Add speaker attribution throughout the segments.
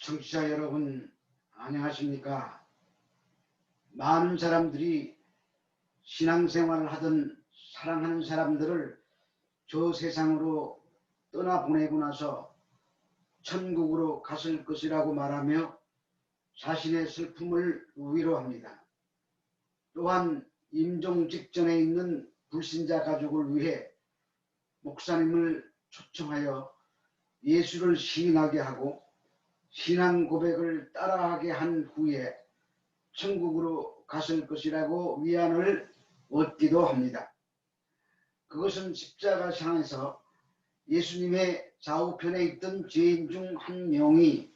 Speaker 1: 청취자 여러분, 안녕하십니까? 많은 사람들이 신앙생활을 하던 사랑하는 사람들을 저 세상으로 떠나보내고 나서 천국으로 갔을 것이라고 말하며 자신의 슬픔을 위로합니다. 또한 임종 직전에 있는 불신자 가족을 위해 목사님을 초청하여 예수를 시인하게 하고 신앙 고백을 따라하게 한 후에 천국으로 갔을 것이라고 위안을 얻기도 합니다. 그것은 십자가상에서 예수님의 좌우편에 있던 죄인 중 한 명이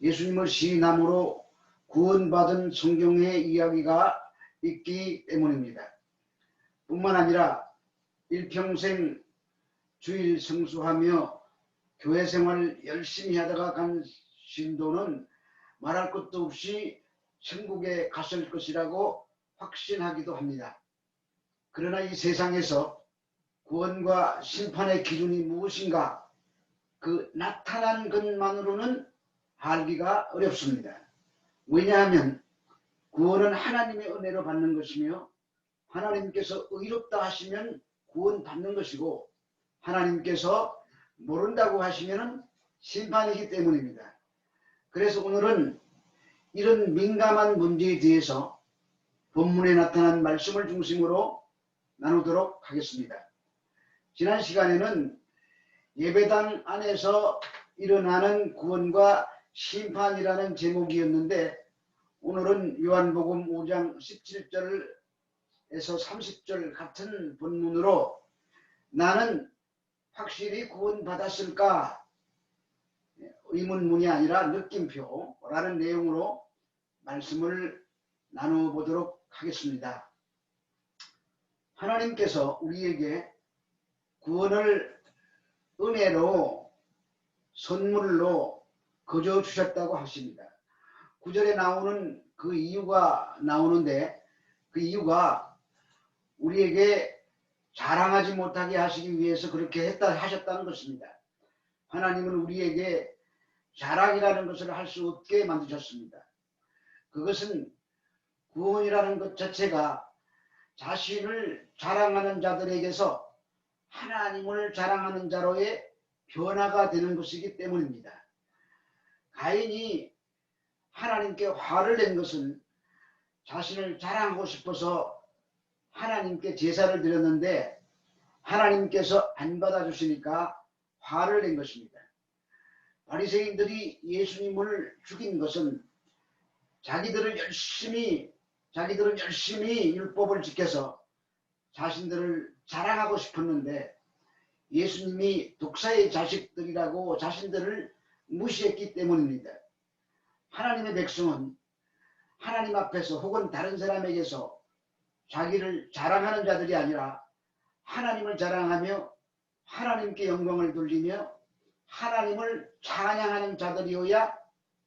Speaker 1: 예수님을 시인함으로 구원받은 성경의 이야기가 있기 때문입니다. 뿐만 아니라 일평생 주일 성수하며 교회 생활을 열심히 하다가 간 신도는 말할 것도 없이 천국에 갔을 것이라고 확신하기도 합니다. 그러나 이 세상에서 구원과 심판의 기준이 무엇인가, 그 나타난 것만으로는 알기가 어렵습니다. 왜냐하면 구원은 하나님의 은혜로 받는 것이며 하나님께서 의롭다 하시면 구원받는 것이고 하나님께서 모른다고 하시면 심판이기 때문입니다. 그래서 오늘은 이런 민감한 문제에 대해서 본문에 나타난 말씀을 중심으로 나누도록 하겠습니다. 지난 시간에는 예배당 안에서 일어나는 구원과 심판이라는 제목이었는데, 오늘은 요한복음 5장 17절에서 30절 같은 본문으로 나는 확실히 구원받았을까? 의문문이 아니라 느낌표라는 내용으로 말씀을 나눠보도록 하겠습니다. 하나님께서 우리에게 구원을 은혜로 선물로 거저 주셨다고 하십니다. 9절에 나오는 그 이유가 나오는데, 그 이유가 우리에게 자랑하지 못하게 하시기 위해서 그렇게 하셨다는 것입니다. 하나님은 우리에게 자랑이라는 것을 할 수 없게 만드셨습니다. 그것은 구원이라는 것 자체가 자신을 자랑하는 자들에게서 하나님을 자랑하는 자로의 변화가 되는 것이기 때문입니다. 가인이 하나님께 화를 낸 것은 자신을 자랑하고 싶어서 하나님께 제사를 드렸는데 하나님께서 안 받아주시니까 화를 낸 것입니다. 바리새인들이 예수님을 죽인 것은 자기들은 열심히 율법을 지켜서 자신들을 자랑하고 싶었는데 예수님이 독사의 자식들이라고 자신들을 무시했기 때문입니다. 하나님의 백성은 하나님 앞에서 혹은 다른 사람에게서 자기를 자랑하는 자들이 아니라 하나님을 자랑하며 하나님께 영광을 돌리며 하나님을 찬양하는 자들이어야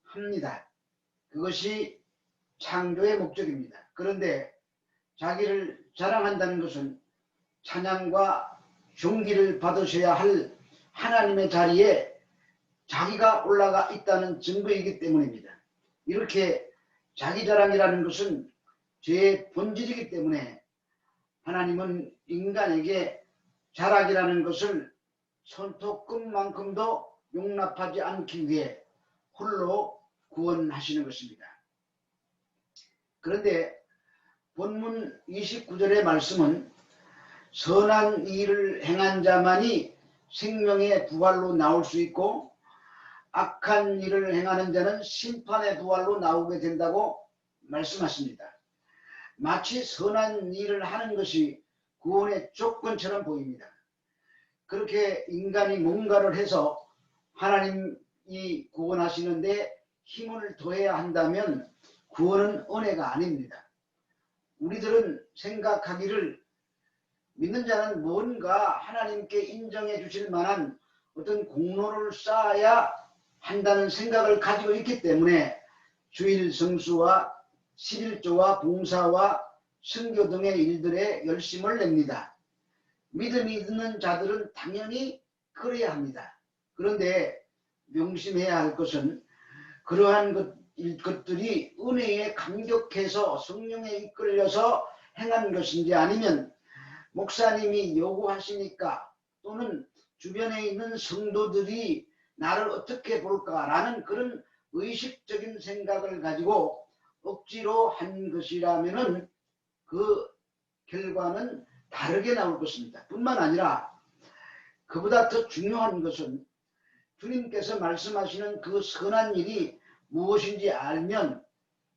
Speaker 1: 합니다. 그것이 창조의 목적입니다. 그런데 자기를 자랑한다는 것은 찬양과 존귀를 받으셔야 할 하나님의 자리에 자기가 올라가 있다는 증거이기 때문입니다. 이렇게 자기 자랑이라는 것은 죄의 본질이기 때문에 하나님은 인간에게 자랑이라는 것을 손톱끝만큼도 용납하지 않기 위해 홀로 구원하시는 것입니다. 그런데 본문 29절의 말씀은 선한 일을 행한 자만이 생명의 부활로 나올 수 있고 악한 일을 행하는 자는 심판의 부활로 나오게 된다고 말씀하십니다. 마치 선한 일을 하는 것이 구원의 조건처럼 보입니다. 그렇게 인간이 뭔가를 해서 하나님이 구원하시는데 힘을 더해야 한다면 구원은 은혜가 아닙니다. 우리들은 생각하기를 믿는 자는 뭔가 하나님께 인정해 주실 만한 어떤 공로를 쌓아야 한다는 생각을 가지고 있기 때문에 주일 성수와 11조와 봉사와 선교 등의 일들에 열심을 냅니다. 믿음이 있는 자들은 당연히 그래야 합니다. 그런데 명심해야 할 것은 그러한 것들이 은혜에 감격해서 성령에 이끌려서 행한 것인지 아니면 목사님이 요구하시니까 또는 주변에 있는 성도들이 나를 어떻게 볼까라는 그런 의식적인 생각을 가지고 억지로 한 것이라면은 그 결과는 다르게 나올 것입니다. 뿐만 아니라 그보다 더 중요한 것은 주님께서 말씀하시는 그 선한 일이 무엇인지 알면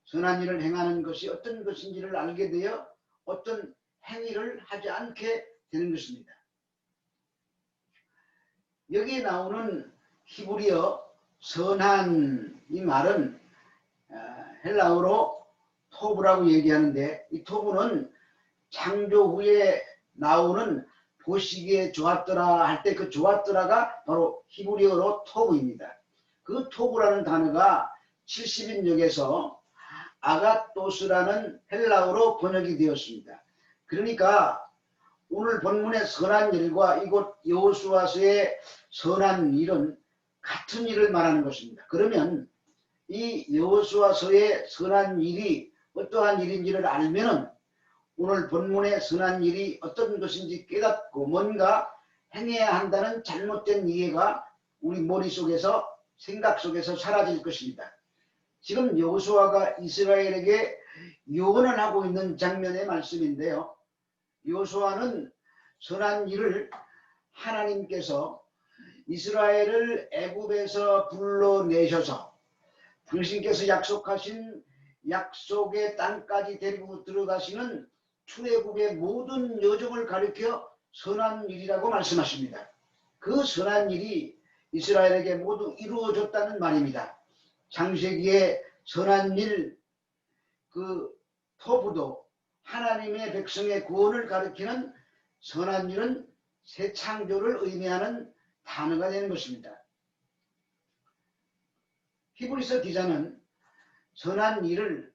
Speaker 1: 선한 일을 행하는 것이 어떤 것인지를 알게 되어 어떤 행위를 하지 않게 되는 것입니다. 여기에 나오는 히브리어 선한 이 말은 헬라어로 토브라고 얘기하는데 이 토브는 창조 후에 나오는 보시기에 좋았더라 할 때 그 좋았더라가 바로 히브리어로 토브입니다. 그 토브라는 단어가 70인역에서 아가토스라는 헬라어로 번역이 되었습니다. 그러니까 오늘 본문의 선한 일과 이곳 여호수아서의 선한 일은 같은 일을 말하는 것입니다. 그러면 이 여호수아서의 선한 일이 어떠한 일인지를 알면은 오늘 본문의 선한 일이 어떤 것인지 깨닫고 뭔가 행해야 한다는 잘못된 이해가 우리 머릿속에서 생각 속에서 사라질 것입니다. 지금 여호수아가 이스라엘에게 요원을 하고 있는 장면의 말씀인데요. 여호수아는 선한 일을 하나님께서 이스라엘을 애굽에서 불러내셔서 당신께서 약속하신 약속의 땅까지 데리고 들어가시는 출애굽의 모든 여정을 가리켜 선한 일이라고 말씀하십니다. 그 선한 일이 이스라엘에게 모두 이루어졌다는 말입니다. 창세기의 선한 일, 그 토부도 하나님의 백성의 구원을 가리키는 선한 일은 새 창조를 의미하는 단어가 되는 것입니다. 히브리서 기자는 선한 일을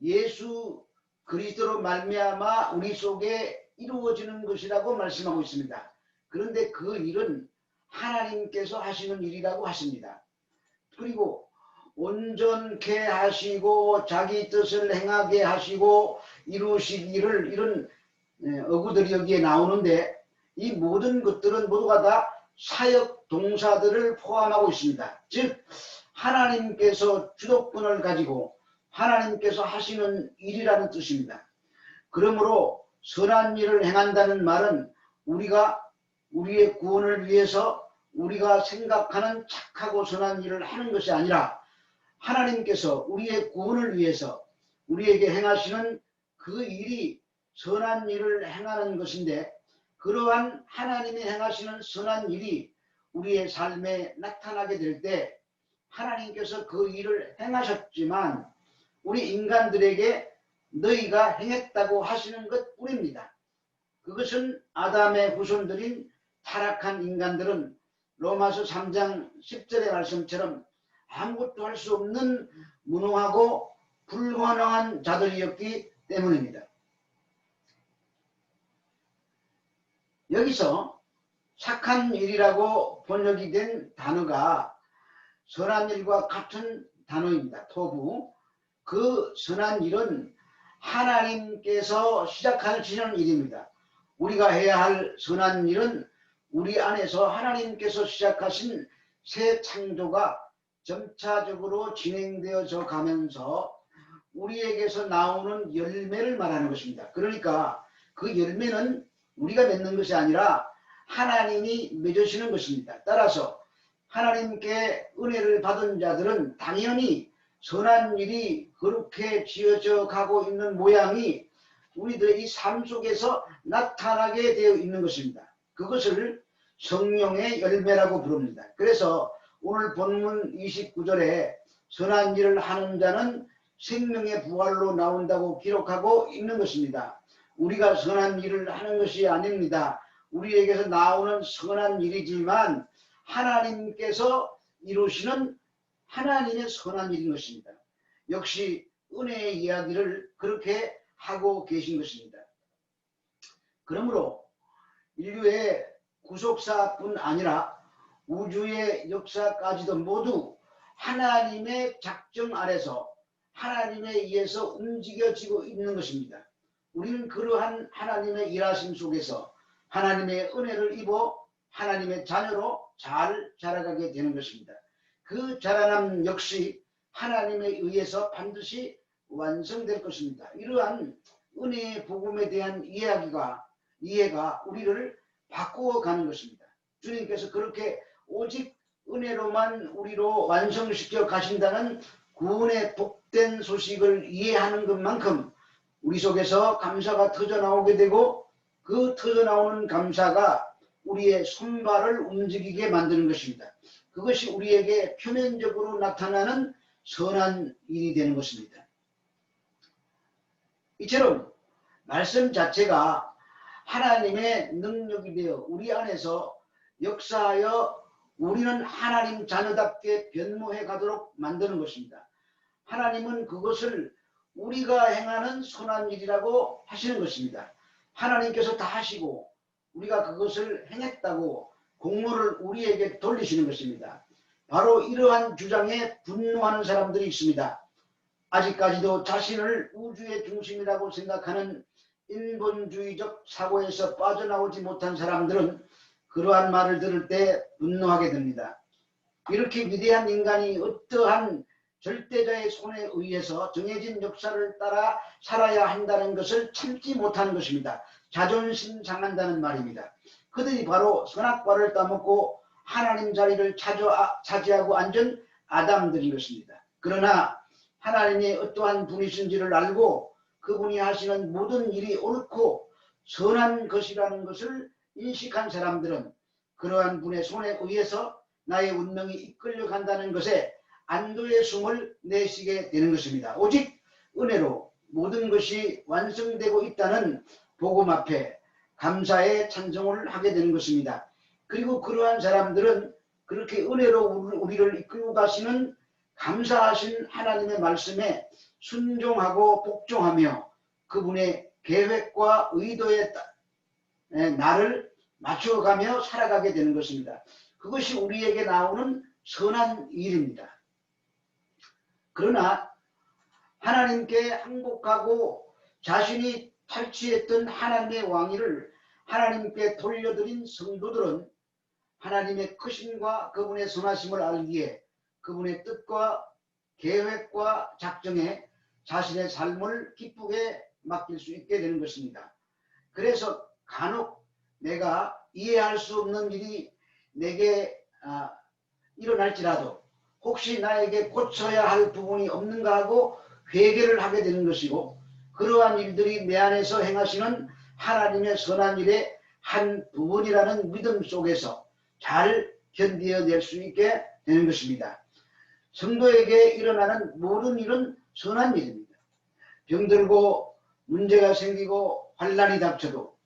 Speaker 1: 예수 그리스도로 말미암아 우리 속에 이루어지는 것이라고 말씀하고 있습니다. 그런데 그 일은 하나님께서 하시는 일이라고 하십니다. 그리고 온전케 하시고 자기 뜻을 행하게 하시고 이루시기를 이런 어구들이 여기에 나오는데 이 모든 것들은 모두가 다 사역 동사들을 포함하고 있습니다. 즉 하나님께서 주도권을 가지고 하나님께서 하시는 일이라는 뜻입니다. 그러므로 선한 일을 행한다는 말은 우리가 우리의 구원을 위해서 우리가 생각하는 착하고 선한 일을 하는 것이 아니라 하나님께서 우리의 구원을 위해서 우리에게 행하시는 그 일이 선한 일을 행하는 것인데 그러한 하나님이 행하시는 선한 일이 우리의 삶에 나타나게 될 때 하나님께서 그 일을 행하셨지만 우리 인간들에게 너희가 행했다고 하시는 것뿐입니다. 그것은 아담의 후손들인 타락한 인간들은 로마서 3장 10절의 말씀처럼 아무것도 할 수 없는 무능하고 불가능한 자들이었기 때문입니다. 여기서 착한 일이라고 번역이 된 단어가 선한 일과 같은 단어입니다. 토부. 그 선한 일은 하나님께서 시작하시는 일입니다. 우리가 해야 할 선한 일은 우리 안에서 하나님께서 시작하신 새 창조가 점차적으로 진행되어져 가면서 우리에게서 나오는 열매를 말하는 것입니다. 그러니까 그 열매는 우리가 맺는 것이 아니라 하나님이 맺으시는 것입니다. 따라서 하나님께 은혜를 받은 자들은 당연히 선한 일이 그렇게 지어져 가고 있는 모양이 우리들의 이 삶 속에서 나타나게 되어 있는 것입니다. 그것을 성령의 열매라고 부릅니다. 그래서 오늘 본문 29절에 선한 일을 하는 자는 생명의 부활로 나온다고 기록하고 있는 것입니다. 우리가 선한 일을 하는 것이 아닙니다. 우리에게서 나오는 선한 일이지만 하나님께서 이루시는 하나님의 선한 일인 것입니다. 역시 은혜의 이야기를 그렇게 하고 계신 것입니다. 그러므로 인류의 구속사뿐 아니라 우주의 역사까지도 모두 하나님의 작정 아래서 하나님에 의해서 움직여지고 있는 것입니다. 우리는 그러한 하나님의 일하심 속에서 하나님의 은혜를 입어 하나님의 자녀로 잘 자라가게 되는 것입니다. 그 자라남 역시 하나님에 의해서 반드시 완성될 것입니다. 이러한 은혜의 복음에 대한 이해가 우리를 바꾸어 가는 것입니다. 주님께서 그렇게 오직 은혜로만 우리로 완성시켜 가신다는 구원의 복된 소식을 이해하는 것만큼 우리 속에서 감사가 터져나오게 되고 그 터져나오는 감사가 우리의 손발을 움직이게 만드는 것입니다. 그것이 우리에게 표면적으로 나타나는 선한 일이 되는 것입니다. 이처럼 말씀 자체가 하나님의 능력이 되어 우리 안에서 역사하여 우리는 하나님 자녀답게 변모해 가도록 만드는 것입니다. 하나님은 그것을 우리가 행하는 선한 일이라고 하시는 것입니다. 하나님께서 다 하시고 우리가 그것을 행했다고 공로를 우리에게 돌리시는 것입니다. 바로 이러한 주장에 분노하는 사람들이 있습니다. 아직까지도 자신을 우주의 중심이라고 생각하는 인본주의적 사고에서 빠져나오지 못한 사람들은 그러한 말을 들을 때 분노하게 됩니다. 이렇게 위대한 인간이 어떠한 절대자의 손에 의해서 정해진 역사를 따라 살아야 한다는 것을 참지 못하는 것입니다. 자존심 상한다는 말입니다. 그들이 바로 선악과를 따먹고 하나님 자리를 차지하고 앉은 아담들인 것입니다. 그러나 하나님이 어떠한 분이신지를 알고 그분이 하시는 모든 일이 옳고 선한 것이라는 것을 인식한 사람들은 그러한 분의 손에 의해서 나의 운명이 이끌려 간다는 것에 안도의 숨을 내쉬게 되는 것입니다. 오직 은혜로 모든 것이 완성되고 있다는 복음 앞에 감사의 찬송을 하게 되는 것입니다. 그리고 그러한 사람들은 그렇게 은혜로 우리를 이끌고 가시는 감사하신 하나님의 말씀에 순종하고 복종하며 그분의 계획과 의도에 나를 맞춰가며 살아가게 되는 것입니다. 그것이 우리에게 나오는 선한 일입니다. 그러나 하나님께 항복하고 자신이 탈취했던 하나님의 왕위를 하나님께 돌려드린 성도들은 하나님의 크심과 그분의 선하심을 알기에 그분의 뜻과 계획과 작정에 자신의 삶을 기쁘게 맡길 수 있게 되는 것입니다. 그래서 간혹 내가 이해할 수 없는 일이 내게 일어날지라도 혹시 나에게 고쳐야 할 부분이 없는가 하고 회개를 하게 되는 것이고 그러한 일들이 내 안에서 행하시는 하나님의 선한 일의 한 부분이라는 믿음 속에서 잘 견뎌낼 수 있게 되는 것입니다. 성도에게 일어나는 모든 일은 선한 일입니다. 병들고 문제가 생기고 환난이 닥쳐도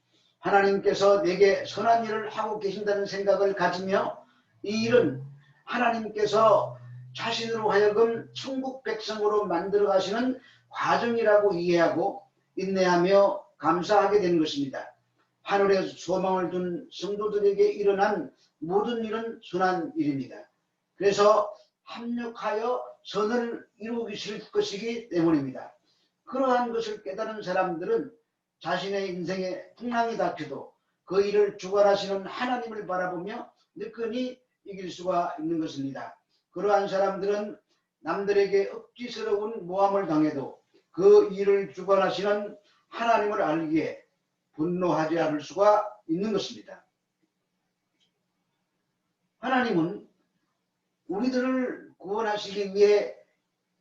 Speaker 1: 하나님께서 내게 선한 일을 하고 계신다는 생각을 가지며 이 일은 하나님께서 자신으로 하여금 천국 백성으로 만들어 가시는 과정이라고 이해하고 인내하며 감사하게 되는 것입니다. 하늘에 소망을 둔 성도들에게 일어난 모든 일은 선한 일입니다. 그래서 합력하여 선을 이루실 것이기 때문입니다. 그러한 것을 깨달은 사람들은 자신의 인생에 풍랑이 닥쳐도 그 일을 주관하시는 하나님을 바라보며 느긋이 이길 수가 있는 것입니다. 그러한 사람들은 남들에게 억지스러운 모함을 당해도 그 일을 주관하시는 하나님을 알기에 분노하지 않을 수가 있는 것입니다. 하나님은 우리들을 구원하시기 위해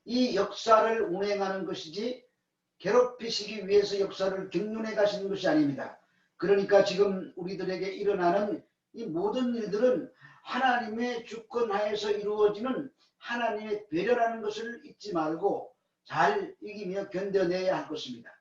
Speaker 1: 이 역사를 운행하는 것이지 괴롭히시기 위해서 역사를 경륜해 가시는 것이 아닙니다. 그러니까 지금 우리들에게 일어나는 이 모든 일들은 하나님의 주권하에서 이루어지는 하나님의 배려라는 것을 잊지 말고 잘 이기며 견뎌내야 할 것입니다.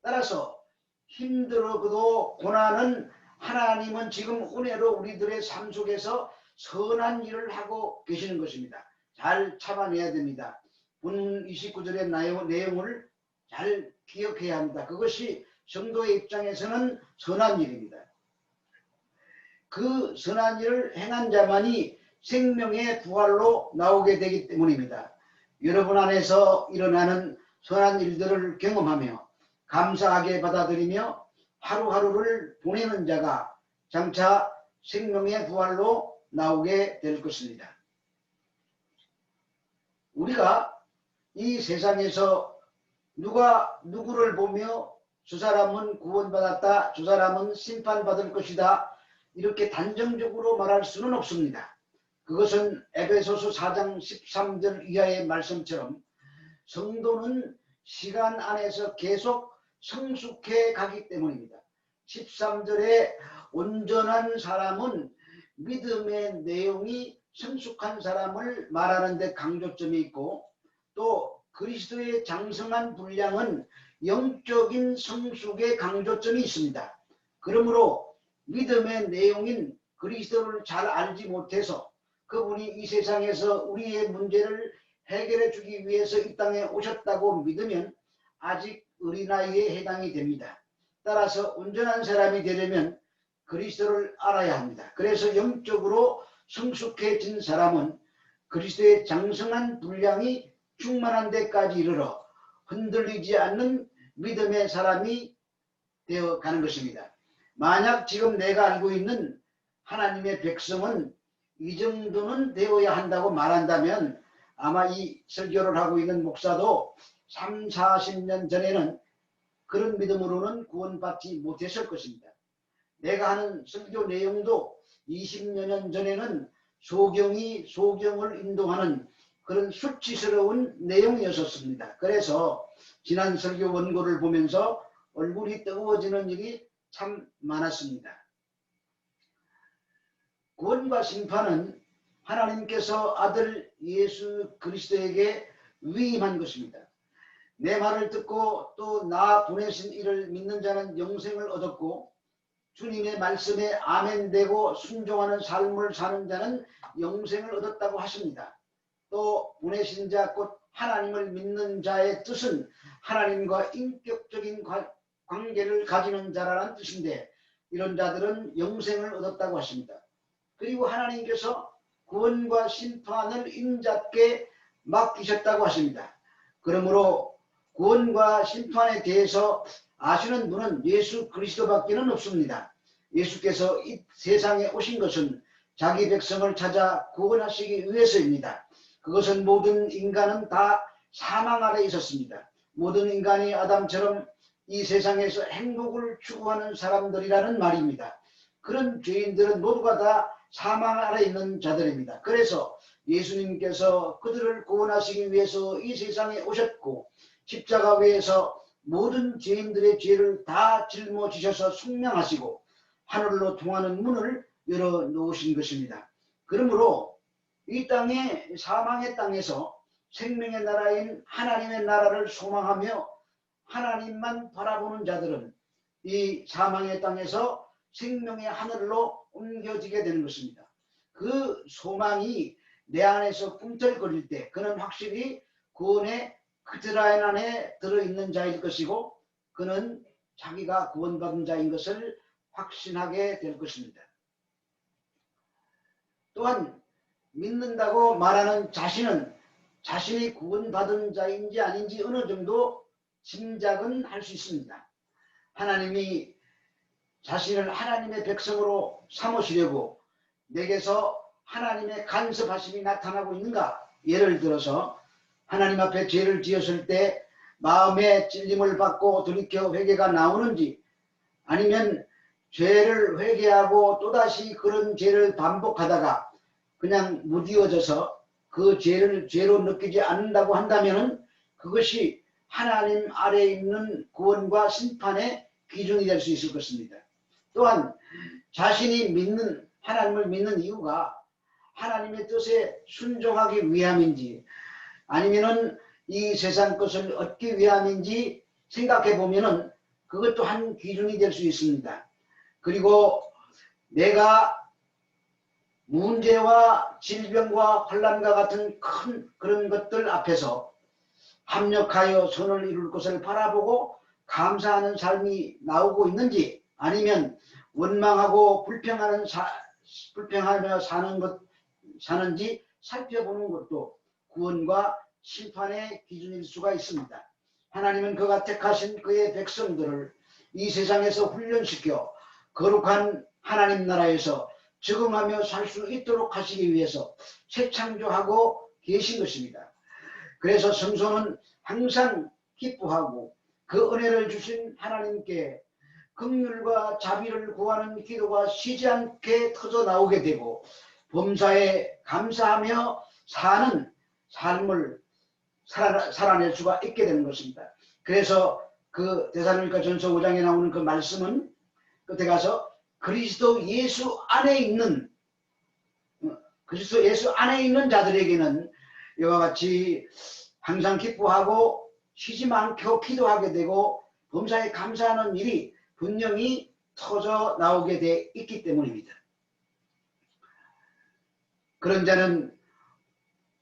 Speaker 1: 따라서 힘들어도 고난은 하나님은 지금 은혜로 우리들의 삶 속에서 선한 일을 하고 계시는 것입니다. 잘 참아내야 됩니다. 본문 29절의 내용을 잘 기억해야 합니다. 그것이 성도의 입장에서는 선한 일입니다. 그 선한 일을 행한 자만이 생명의 부활로 나오게 되기 때문입니다. 여러분 안에서 일어나는 선한 일들을 경험하며 감사하게 받아들이며 하루하루를 보내는 자가 장차 생명의 부활로 나오게 될 것입니다. 우리가 이 세상에서 누가 누구를 보며 저 사람은 구원받았다, 저 사람은 심판받을 것이다, 이렇게 단정적으로 말할 수는 없습니다. 그것은 에베소서 4장 13절 이하의 말씀처럼 성도는 시간 안에서 계속 성숙해 가기 때문입니다. 13절에 온전한 사람은 믿음의 내용이 성숙한 사람을 말하는 데 강조점이 있고, 또 그리스도의 장성한 분량은 영적인 성숙의 강조점이 있습니다. 그러므로 믿음의 내용인 그리스도를 잘 알지 못해서 그분이 이 세상에서 우리의 문제를 해결해 주기 위해서 이 땅에 오셨다고 믿으면 아직 어린아이에 해당이 됩니다. 따라서 온전한 사람이 되려면 그리스도를 알아야 합니다. 그래서 영적으로 성숙해진 사람은 그리스도의 장성한 분량이 충만한 데까지 이르러 흔들리지 않는 믿음의 사람이 되어 가는 것입니다. 만약 지금 내가 알고 있는 하나님의 백성은 이 정도는 되어야 한다고 말한다면 아마 이 설교를 하고 있는 목사도 3, 40년 전에는 그런 믿음으로는 구원받지 못했을 것입니다. 내가 하는 설교 내용도 20여 년 전에는 소경이 소경을 인도하는 그런 수치스러운 내용이었습니다. 그래서 지난 설교 원고를 보면서 얼굴이 뜨거워지는 일이 참 많았습니다. 구원과 심판은 하나님께서 아들 예수 그리스도에게 위임한 것입니다. 내 말을 듣고 또 나 보내신 이를 믿는 자는 영생을 얻었고, 주님의 말씀에 아멘되고 순종하는 삶을 사는 자는 영생을 얻었다고 하십니다. 또 보내신 자 곧 하나님을 믿는 자의 뜻은 하나님과 인격적인 관계를 가지는 자라는 뜻인데, 이런 자들은 영생을 얻었다고 하십니다. 그리고 하나님께서 구원과 심판을 인자께 맡기셨다고 하십니다. 그러므로 구원과 심판에 대해서 아시는 분은 예수 그리스도밖에는 없습니다. 예수께서 이 세상에 오신 것은 자기 백성을 찾아 구원하시기 위해서입니다. 그것은 모든 인간은 다 사망 아래 있었습니다. 모든 인간이 아담처럼 이 세상에서 행복을 추구하는 사람들이라는 말입니다. 그런 죄인들은 모두가 다 사망 아래 있는 자들입니다. 그래서 예수님께서 그들을 구원하시기 위해서 이 세상에 오셨고, 십자가 위에서 모든 죄인들의 죄를 다 짊어지셔서 숙명하시고 하늘로 통하는 문을 열어놓으신 것입니다. 그러므로 이 땅에, 사망의 땅에서 생명의 나라인 하나님의 나라를 소망하며 하나님만 바라보는 자들은 이 사망의 땅에서 생명의 하늘로 옮겨지게 되는 것입니다. 그 소망이 내 안에서 꿈틀거릴 때 그는 확실히 구원의 그드라인 안에 들어있는 자일 것이고, 그는 자기가 구원받은 자인 것을 확신하게 될 것입니다. 또한 믿는다고 말하는 자신은 자신이 구원받은 자인지 아닌지 어느 정도 짐작은 할 수 있습니다. 하나님이 자신을 하나님의 백성으로 삼으시려고 내게서 하나님의 간섭하심이 나타나고 있는가? 예를 들어서 하나님 앞에 죄를 지었을 때 마음에 찔림을 받고 돌이켜 회개가 나오는지, 아니면 죄를 회개하고 또다시 그런 죄를 반복하다가 그냥 무디어져서 그 죄를 죄로 느끼지 않는다고 한다면 그것이 하나님 아래에 있는 구원과 심판의 기준이 될 수 있을 것입니다. 또한 자신이 믿는 하나님을 믿는 이유가 하나님의 뜻에 순종하기 위함인지 아니면은 이 세상 것을 얻기 위함인지 생각해 보면은 그것도 한 기준이 될 수 있습니다. 그리고 내가 문제와 질병과 환난과 같은 큰 그런 것들 앞에서 합력하여 선을 이룰 것을 바라보고 감사하는 삶이 나오고 있는지, 아니면 원망하고 불평하며 사는 것 사는지 살펴보는 것도 구원과 심판의 기준일 수가 있습니다. 하나님은 그가 택하신 그의 백성들을 이 세상에서 훈련시켜 거룩한 하나님 나라에서 적응하며 살 수 있도록 하시기 위해서 재창조하고 계신 것입니다. 그래서 성소는 항상 기뻐하고 그 은혜를 주신 하나님께 긍휼과 자비를 구하는 기도가 쉬지 않게 터져 나오게 되고 범사에 감사하며 사는 삶을 살아낼 수가 있게 되는 것입니다. 그래서 그 데살로니가 전서 5장에 나오는 그 말씀은 끝에 가서 그리스도 예수 안에 있는 자들에게는 이와 같이 항상 기뻐하고 쉬지 않고 기도하게 되고 범사에 감사하는 일이 분명히 터져 나오게 돼 있기 때문입니다. 그런 자는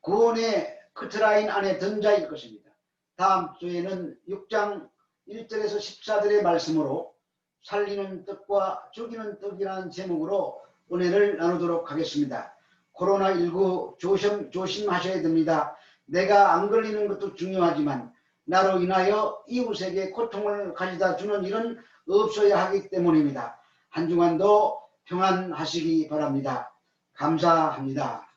Speaker 1: 구원의 커트라인 안에 든 자일 것입니다. 다음 주에는 6장 1절에서 14절의 말씀으로 살리는 떡과 죽이는 떡이라는 제목으로 은혜를 나누도록 하겠습니다. 코로나19 조심하셔야 됩니다. 내가 안 걸리는 것도 중요하지만 나로 인하여 이웃에게 고통을 가져다 주는 일은 없어야 하기 때문입니다. 한 주간도 평안하시기 바랍니다. 감사합니다.